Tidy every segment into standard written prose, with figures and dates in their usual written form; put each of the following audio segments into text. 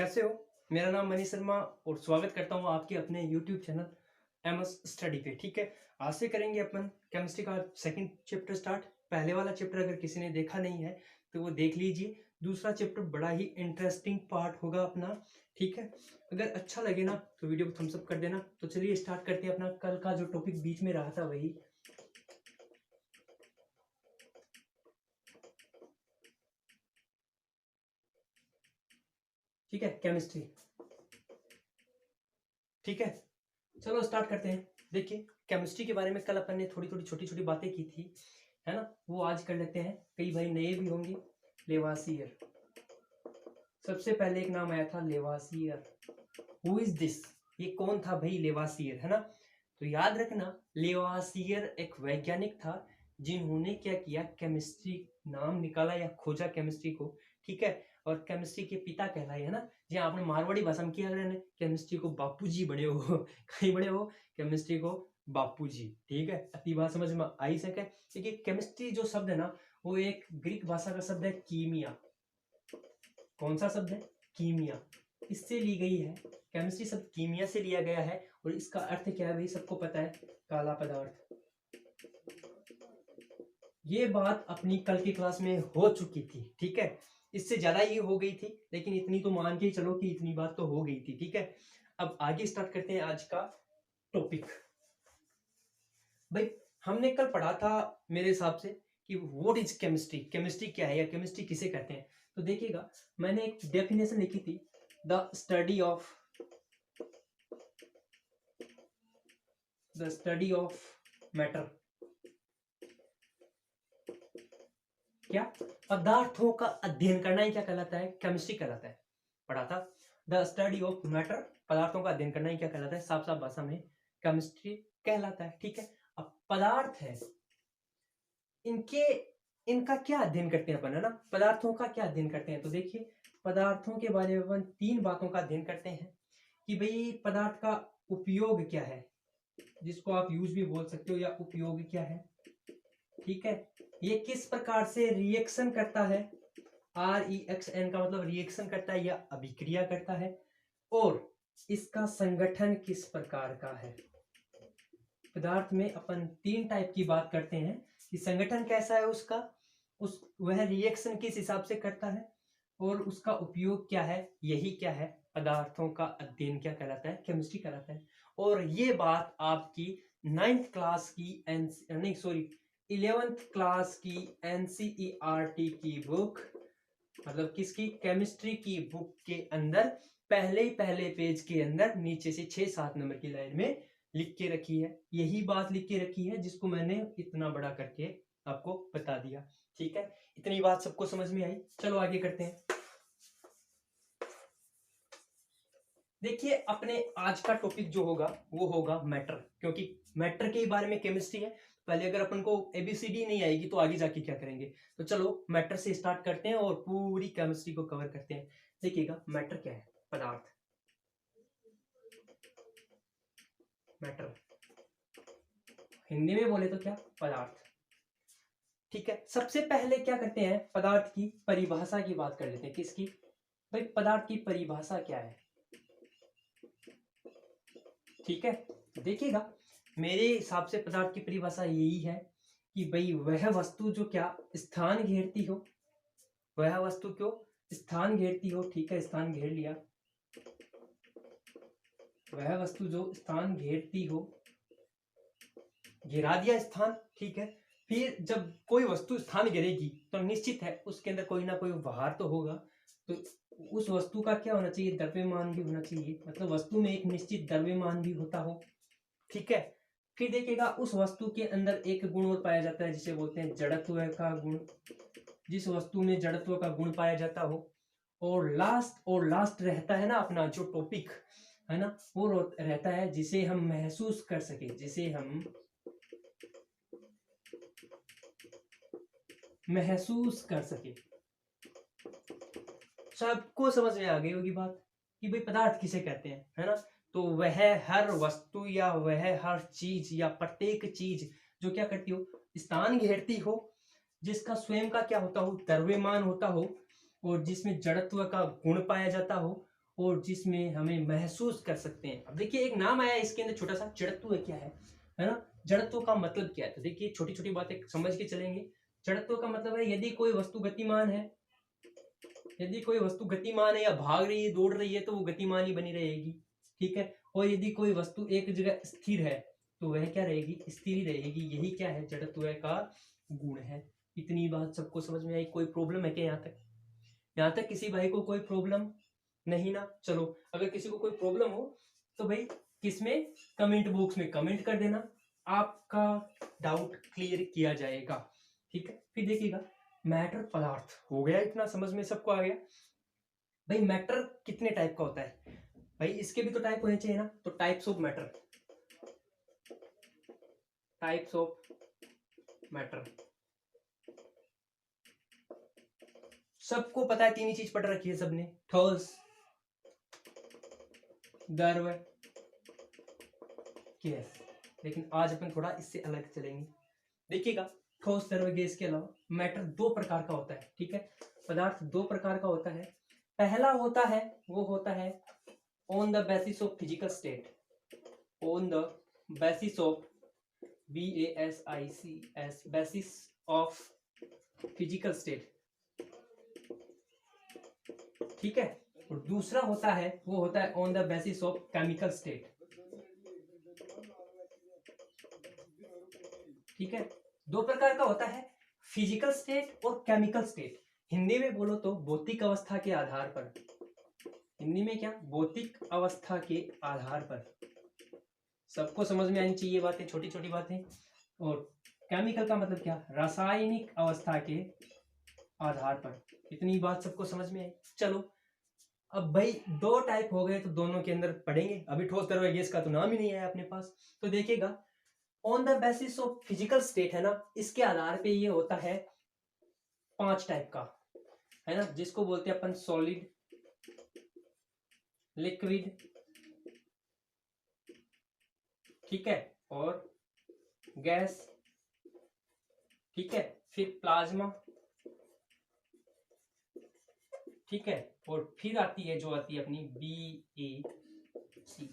कैसे हो? मेरा नाम मनीष शर्मा और स्वागत करता हूँ आपके अपने यूट्यूब चैनल एमएस स्टडी पे। ठीक है, आज से करेंगे अपन केमिस्ट्री का सेकंड चैप्टर स्टार्ट। पहले वाला चैप्टर अगर किसी ने देखा नहीं है तो वो देख लीजिए। दूसरा चैप्टर बड़ा ही इंटरेस्टिंग पार्ट होगा अपना। ठीक है, अगर अच्छा लगे ना तो वीडियो को थम्स अप कर देना। तो चलिए स्टार्ट करते हैं अपना कल का जो टॉपिक बीच में रहा था वही। ठीक है, केमिस्ट्री। ठीक है, चलो स्टार्ट करते हैं। देखिए, केमिस्ट्री के बारे में कल अपन ने थोड़ी थोड़ी छोटी छोटी बातें की थी, है ना, वो आज कर लेते हैं। कई भाई नए भी होंगे। लेवासियर, सबसे पहले एक नाम आया था लेवासियर। Who is this? ये कौन था भाई लेवासियर, है ना? तो याद रखना, लेवासियर एक वैज्ञानिक था जिन्होंने क्या किया, केमिस्ट्री नाम निकाला या खोजा केमिस्ट्री को। ठीक है, और केमिस्ट्री के पिता कहलाए, है ना। जी आपने मारवाड़ी भाषा में किया ने केमिस्ट्री को बापूजी बड़े हो कहीं बड़े हो केमिस्ट्री को बापूजी। ठीक है, अति बात समझ में आई सके। देखिए, केमिस्ट्री जो शब्द है ना, वो एक ग्रीक भाषा का शब्द है कीमिया। कौन सा शब्द है? कीमिया। इससे ली गई है। केमिस्ट्री शब्द कीमिया से लिया गया है और इसका अर्थ क्या है भाई, सबको पता है, काला पदार्थ। ये बात अपनी कल की क्लास में हो चुकी थी। ठीक है, इससे ज्यादा ही हो गई थी, लेकिन इतनी तो मान के चलो कि इतनी बात तो हो गई थी। ठीक है, अब आगे स्टार्ट करते हैं आज का टॉपिक। भाई, हमने कल पढ़ा था मेरे हिसाब से कि व्हाट इज केमिस्ट्री, केमिस्ट्री क्या है या केमिस्ट्री किसे कहते हैं। तो देखिएगा, मैंने एक डेफिनेशन लिखी थी, द स्टडी ऑफ मैटर। क्या? पदार्थों का अध्ययन करना ही क्या कहलाता है? केमिस्ट्री कहलाता है। पढ़ा था, द स्टडी ऑफ मैटर, पदार्थों का अध्ययन करना ही क्या कहलाता है? साफ साफ भाषा में केमिस्ट्री कहलाता है। ठीक है, अब पदार्थ है, इनके इनका क्या अध्ययन करते हैं अपन, है ना। पदार्थों का क्या अध्ययन करते हैं? तो देखिए, पदार्थों के बारे में अपन तीन बातों का अध्ययन करते हैं कि भाई पदार्थ का उपयोग क्या है, जिसको आप यूज भी बोल सकते हो, या उपयोग क्या है। ठीक है, ये किस प्रकार से रिएक्शन करता है, REXN का मतलब रिएक्शन करता है या अभिक्रिया करता है, और इसका संगठन किस प्रकार का है। पदार्थ में अपन तीन टाइप की बात करते हैं कि संगठन कैसा है उसका, वह रिएक्शन किस हिसाब से करता है, और उसका उपयोग क्या है। यही क्या है, पदार्थों का अध्ययन क्या कहलाता है? केमिस्ट्री कहलाता है। और ये बात आपकी 9th क्लास की नहीं सॉरी 11th क्लास की NCERT की बुक, मतलब किसकी? केमिस्ट्री की बुक के अंदर पहले पेज के अंदर नीचे से 6-7 नंबर की लाइन में लिख के रखी है। यही बात लिख के रखी है जिसको मैंने इतना बड़ा करके आपको बता दिया। ठीक है, इतनी बात सबको समझ में आई। चलो आगे करते हैं। देखिए, अपने आज का टॉपिक जो होगा वो होगा मैटर, क्योंकि मैटर के बारे में केमिस्ट्री है। पहले अगर अपन को ABCD नहीं आएगी तो आगे जाके क्या करेंगे। तो चलो मैटर से स्टार्ट करते हैं और पूरी केमिस्ट्री को कवर करते हैं। देखिएगा, मैटर क्या है? पदार्थ। मैटर हिंदी में बोले तो क्या? पदार्थ। ठीक है, सबसे पहले क्या करते हैं, पदार्थ की परिभाषा की बात कर लेते हैं। किसकी? भाई, पदार्थ की परिभाषा क्या है। ठीक है, देखिएगा, मेरे हिसाब से पदार्थ की परिभाषा यही है कि भाई वह वस्तु जो क्या स्थान घेरती हो, वह वस्तु क्यों स्थान घेरती हो। ठीक है, स्थान घेर लिया, वह वस्तु जो स्थान घेरती हो, गिरा दिया स्थान। ठीक है, फिर जब कोई वस्तु स्थान घेरेगी तो निश्चित है उसके अंदर कोई ना कोई भार तो होगा। तो उस वस्तु का क्या होना चाहिए? द्रव्यमान भी होना चाहिए, मतलब वस्तु में एक निश्चित द्रव्यमान भी होता हो। ठीक है, फिर देखिएगा, उस वस्तु के अंदर एक गुण और पाया जाता है जिसे बोलते हैं जड़त्व का गुण। जिस वस्तु में जड़त्व का गुण पाया जाता हो, और लास्ट रहता है ना अपना जो टॉपिक है ना, वो रहता है जिसे हम महसूस कर सके, जिसे हम महसूस कर सके। सबको समझ में आ गई होगी बात कि भाई पदार्थ किसे कहते हैं, है ना। तो वह हर वस्तु या वह हर चीज या प्रत्येक चीज जो क्या करती हो, स्थान घेरती हो, जिसका स्वयं का क्या होता हो, द्रव्यमान होता हो, और जिसमें जड़त्व का गुण पाया जाता हो, और जिसमें हमें महसूस कर सकते हैं। अब देखिए एक नाम आया इसके अंदर छोटा सा, जड़त्व है, क्या है ना? जड़त्व का मतलब क्या है? तो देखिए छोटी छोटी बातें समझ के चलेंगे। जड़त्व का मतलब है यदि कोई वस्तु गतिमान है, यदि कोई वस्तु गतिमान है या भाग रही है, दौड़ रही है, तो वो गतिमान ही बनी रहेगी, ठीक है। और यदि कोई वस्तु एक जगह स्थिर है तो वह क्या रहेगी? स्थिर ही रहेगी। यही क्या है? जड़त्व का गुण है। इतनी बात सबको समझ में आई? कोई प्रॉब्लम है क्या यहाँ तक? यहाँ तक किसी भाई को कोई प्रॉब्लम नहीं ना? चलो अगर किसी को कोई प्रॉब्लम हो तो भाई किसमें? कमेंट बॉक्स में कमेंट कर देना, आपका डाउट क्लियर किया जाएगा, ठीक है। फिर देखिएगा मैटर पदार्थ हो गया, इतना समझ में सबको आ गया। भाई मैटर कितने टाइप का होता है? भाई इसके भी तो टाइप होने चाहिए ना। तो types of matter, types of matter सबको पता है, तीन ही चीज पढ़ रखी है सबने, ठोस, द्रव, गैस। लेकिन आज अपन थोड़ा इससे अलग चलेंगे। देखिएगा ठोस, द्रव, गैस के अलावा मैटर दो प्रकार का होता है, ठीक है। पदार्थ दो प्रकार का होता है। पहला होता है वो होता है on the basis of physical state, on the basis of BASICS, basis of physical state, ठीक है। और दूसरा होता है वो होता है on the basis of chemical state, ठीक है। दो प्रकार का होता है, फिजिकल स्टेट और केमिकल स्टेट। हिंदी में बोलो तो भौतिक अवस्था के आधार पर, हिंदी में क्या? भौतिक अवस्था के आधार पर। सबको समझ में आनी चाहिए बातें, छोटी छोटी बातें। और केमिकल का मतलब क्या? रासायनिक अवस्था के आधार पर। इतनी बात सबको समझ में आई? चलो अब भाई दो टाइप हो गए तो दोनों के अंदर पढ़ेंगे। अभी ठोस, तरल, गैस का तो नाम ही नहीं है अपने पास। तो देखिएगा on the basis of physical state है ना, इसके आधार पे ये होता है 5 टाइप का, है ना, जिसको बोलते हैं अपन सॉलिड, लिक्विड, ठीक है, और गैस, ठीक है, फिर प्लाज्मा, ठीक है, और फिर आती है जो आती है अपनी BAC।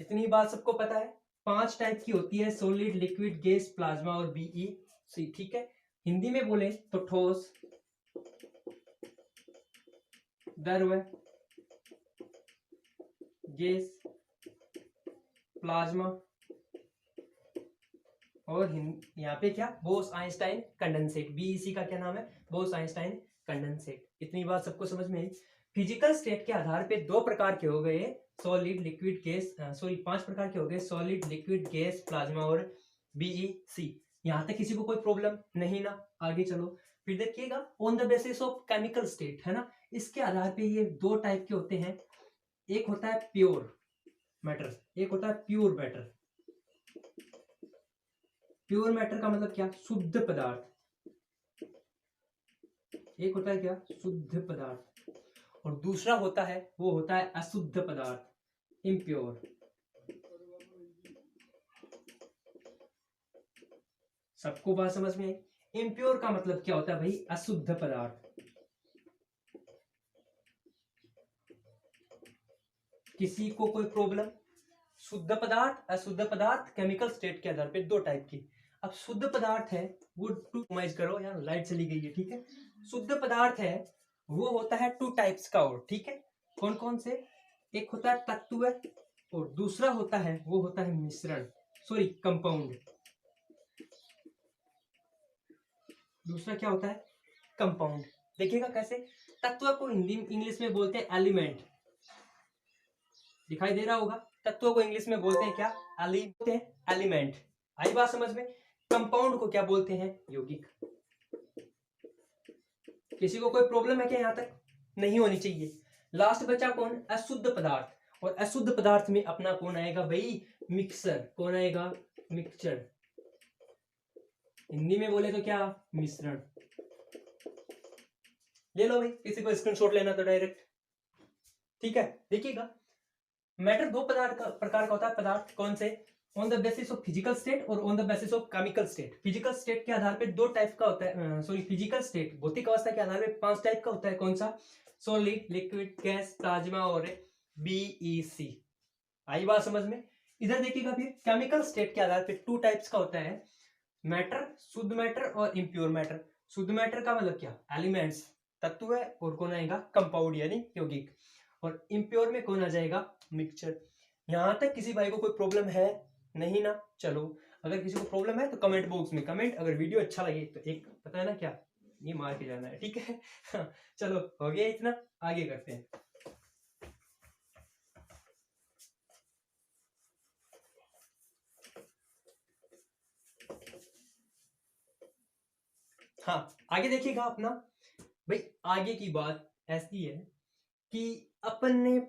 इतनी बात सबको पता है? 5 टाइप की होती है, सॉलिड, लिक्विड, गैस, प्लाज्मा और BAC, ठीक है। हिंदी में बोले तो ठोस, द्रव, गैस, प्लाज्मा और यहाँ पे क्या? Bose Einstein condensate. BEC का क्या नाम है? Bose Einstein condensate. इतनी बात सबको समझ में आई? फिजिकल स्टेट के आधार पे दो प्रकार के हो गए, सॉलिड, लिक्विड, गैस, सॉरी 5 प्रकार के हो गए, सॉलिड, लिक्विड, गैस, प्लाज्मा और BEC। यहाँ तक किसी को कोई प्रॉब्लम नहीं ना? आगे चलो फिर देखिएगा on the basis of chemical state, है ना, इसके आधार पे ये दो टाइप के होते हैं। एक होता है प्योर मैटर, एक होता है प्योर मैटर। प्योर मैटर का मतलब क्या? शुद्ध पदार्थ। एक होता है क्या? शुद्ध पदार्थ। और दूसरा होता है वो होता है अशुद्ध पदार्थ, इम्प्योर। सबको बात समझ में आई? इम्प्योर का मतलब क्या होता है भाई? अशुद्ध पदार्थ। किसी को कोई प्रॉब्लम? शुद्ध पदार्थ, अशुद्ध पदार्थ, केमिकल स्टेट के आधार पे दो टाइप की। अब शुद्ध पदार्थ है वो मैच करो यार, लाइट चली गई है, ठीक है। शुद्ध पदार्थ है वो होता है 2 टाइप्स का, और ठीक है, कौन कौन से? एक होता है तत्व और दूसरा होता है वो होता है मिश्रण, सॉरी कंपाउंड। दूसरा क्या होता है? कंपाउंड। देखिएगा कैसे। तत्व को हिंदी इंग्लिश में बोलते हैं एलिमेंट, दिखाई दे रहा होगा। तत्व को इंग्लिश में बोलते हैं क्या? एलिमेंट। आई बात समझ में? कंपाउंड को क्या बोलते हैं? यौगिक। किसी को कोई प्रॉब्लम है क्या यहाँ तक? नहीं होनी चाहिए। लास्ट बचा कौन? अशुद्ध पदार्थ। और अशुद्ध पदार्थ में अपना कौन आएगा भाई? मिक्सर। कौन आएगा? मिक्सचर। हिंदी में बोले तो क्या? मिश्रण। ले लो भाई, किसी को स्क्रीनशॉट लेना तो डायरेक्ट, ठीक है। देखिएगा मैटर दो प्रकार का होता है। पदार्थ कौन से? On the basis of physical state और on the basis of chemical state. Physical state के आधार पे दो टाइप का होता है, सॉरी फिजिकल स्टेट भौतिक अवस्था के आधार पे 5 टाइप का होता है। कौन सा? सॉलिड, लिक्विड, गैस, प्लाज्मा और बीईसी। आई बात समझ में। इधर देखिएगा फिर केमिकल स्टेट के आधार पे 2 टाइप्स का होता है, मैटर, शुद्ध मैटर और इम्प्योर मैटर। शुद्ध मैटर का मतलब क्या, एलिमेंट्स, तत्व है, और कौन आएगा, कंपाउंड यानी यौगिक। और इम्प्योर में कौन आ जाएगा, मिक्सचर। यहां तक किसी भाई को कोई प्रॉब्लम है नहीं ना? चलो, अगर किसी को प्रॉब्लम है तो कमेंट बॉक्स में कमेंट, अगर वीडियो अच्छा लगे तो एक पता है ना क्या, ये मार के जाना है, ठीक है। चलो हो गया इतना, आगे करते हैं। हाँ, आगे देखिएगा अपना भाई। आगे की बात ऐसी है कि अपन ने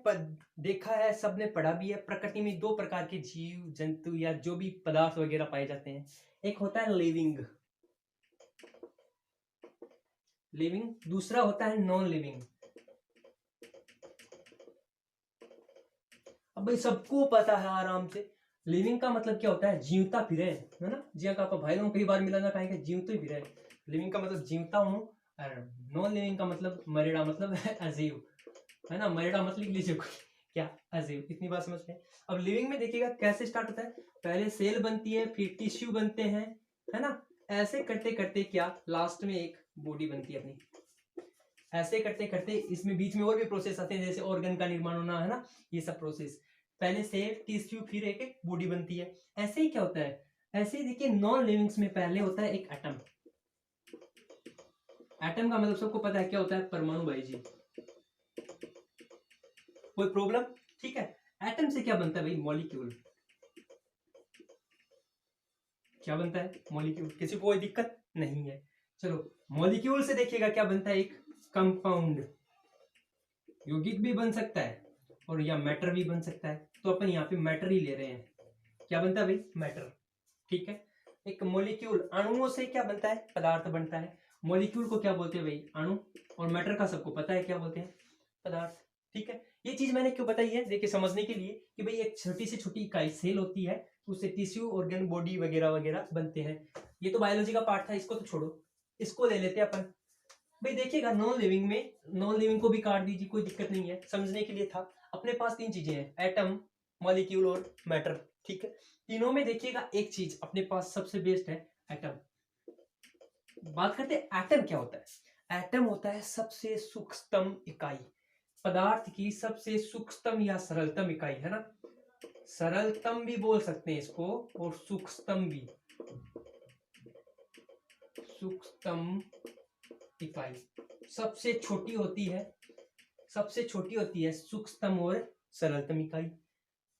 देखा है, सबने पढ़ा भी है, प्रकृति में 2 प्रकार के जीव जंतु या जो भी पदार्थ वगैरह पाए जाते हैं। एक होता है लिविंग, दूसरा होता है नॉन लिविंग। अब भाई सबको पता है आराम से, लिविंग का मतलब क्या होता है, जीवता फिरे, है ना? जी का भाई लोग कई बार मिला ना कहेंगे जीवते फिरे। लिविंग का मतलब जीवता हूँ, और नॉन लिविंग का मतलब मरेड़ा, मतलब है अजीव, है ना? मरेड़ा मत लिख लीजिए कोई, क्या अजीब, इतनी बात समझ में। अब लिविंग में देखिएगा कैसे स्टार्ट होता है, पहले सेल बनती है, फिर टिश्यू बनते हैं, है ना? ऐसे करते करते क्या लास्ट में एक बॉडी बनती है अपनी। ऐसे करते करते इसमें बीच में और भी प्रोसेस आते हैं, जैसे ऑर्गन का निर्माण होना, है ना? ये सब प्रोसेस, पहले सेल, टिश्यू, फिर एक बॉडी बनती है। ऐसे ही क्या होता है, ऐसे ही देखिए नॉन लिविंग्स में पहले होता है एक एटम। एटम का मतलब सबको पता है क्या होता है, परमाणु भाई जी। कोई प्रॉब्लम, ठीक है। एटम से क्या बनता है भाई, मॉलिक्यूल। क्या बनता है, मॉलिक्यूल। किसी को कोई दिक्कत नहीं है। चलो, मॉलिक्यूल से देखिएगा क्या बनता है, एक कंपाउंड। यौगिक भी बन सकता है और या मैटर भी बन सकता है, तो अपन यहाँ पे मैटर ही ले रहे हैं। क्या बनता है भाई, मैटर, ठीक है। एक मॉलिक्यूल, अणुओं से क्या बनता है, पदार्थ बनता है। मॉलिक्यूल को क्या बोलते हैं भाई, अणु। और मैटर का सबको पता है क्या बोलते हैं, पदार्थ, ठीक है। ये चीज मैंने क्यों बताई है, देखिए समझने के लिए कि भाई एक छोटी से छोटी इकाई सेल होती है, उससे टिश्यू, ऑर्गन, बॉडी वगैरह वगैरह बनते हैं। ये तो बायोलॉजी का पार्ट था, इसको तो छोड़ो, इसको ले लेते हैं अपन। भाई देखिएगा नॉन लिविंग में, नॉन लिविंग को भी काट दीजिए, कोई दिक्कत नहीं है, समझने के लिए था। अपने पास 3 चीजें हैं, एटम, मॉलिक्यूल और मैटर, ठीक है। तीनों में देखिएगा एक चीज अपने पास सबसे बेस्ट है, एटम। बात करते हैं एटम क्या होता है। एटम होता है सबसे सूक्ष्मतम इकाई, पदार्थ की सबसे सूक्ष्मतम या सरलतम इकाई, है ना? सरलतम भी बोल सकते हैं इसको, और सूक्ष्मतम भी। सूक्ष्मतम इकाई सबसे छोटी होती है, सबसे छोटी होती है सूक्ष्मतम और सरलतम इकाई।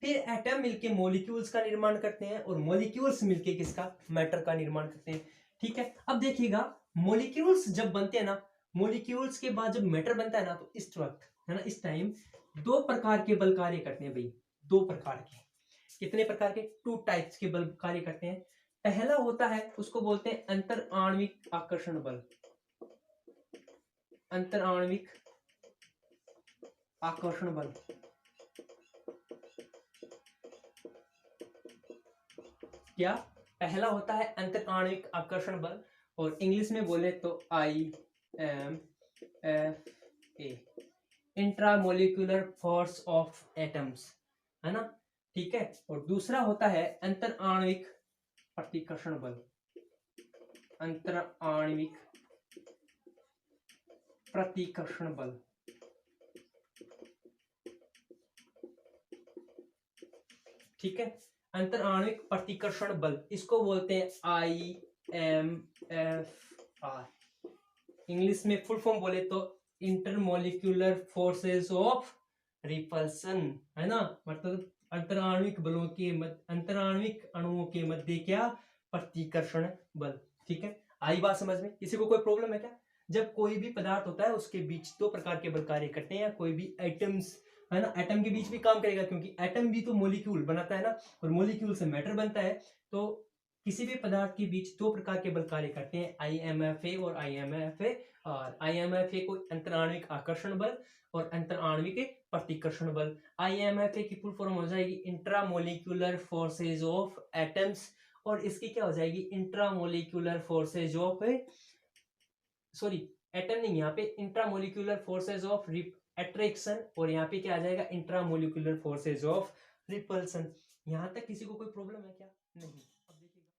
फिर एटम मिलके मॉलिक्यूल्स का निर्माण करते हैं, और मॉलिक्यूल्स मिलके किसका, मैटर का निर्माण करते हैं, ठीक है। अब देखिएगा मॉलिक्यूल्स जब बनते हैं ना, मॉलिक्यूल्स के बाद जब मैटर बनता है ना, तो इस वक्त, है ना, इस टाइम 2 प्रकार के बल कार्य करते हैं भाई। 2 प्रकार के, कितने प्रकार के, 2 टाइप्स के बल कार्य करते हैं। पहला होता है, उसको बोलते हैं अंतर आणविक आकर्षण बल। अंतर आणविक आकर्षण बल, क्या पहला होता है अंतर आणविक आकर्षण बल, और इंग्लिश में बोले तो IMFA, intramolecular force of atoms, है ना, ठीक है। और दूसरा होता है अंतर आणविक प्रतिकर्षण बल, अंतर आणविक प्रतिकर्षण बल, ठीक है। अंतर आणविक प्रतिकर्षण बल, इसको बोलते हैं IMFR। इंग्लिश में फुल फॉर्म बोले तो इंटरमोलिक्यूलर फोर्सेस ऑफ रिपल्सन, है ना? मतलब अंतराण्विक बलों के अंतराण्विक अणुओं के मध्य क्या, प्रतिकर्षण बल, ठीक है। आई बात समझ में, किसी को कोई प्रॉब्लम है क्या? जब कोई भी पदार्थ होता है उसके बीच 2 प्रकार के बल कार्य करते हैं, या कोई भी एटम्स, है ना, एटम के बीच भी काम करेगा, क्योंकि एटम भी तो मॉलिक्यूल बनाता है ना, और मॉलिक्यूल से मैटर बनता है। तो किसी भी पदार्थ के बीच 2 प्रकार के बल कार्य करते हैं, IMFA और IMFA। और IMFA को अंतराण्विक आकर्षण बल, और अंतराण्विक प्रतिकर्षण बल। IMFA की फुल फॉर्म हो जाएगी इंट्रामोलिकुलर फोर्सेज ऑफ एटम्स, और इसकी क्या हो जाएगी, intramolecular forces of, sorry, atom नहीं, यहाँ पे इंट्रामोलिकुलर फोर्सेज ऑफ अट्रैक्शन, और यहाँ पे क्या आ जाएगा, इंट्रामोलिकुलर फोर्सेज ऑफ रिपल्सन। यहाँ तक किसी को कोई प्रॉब्लम है क्या? नहीं।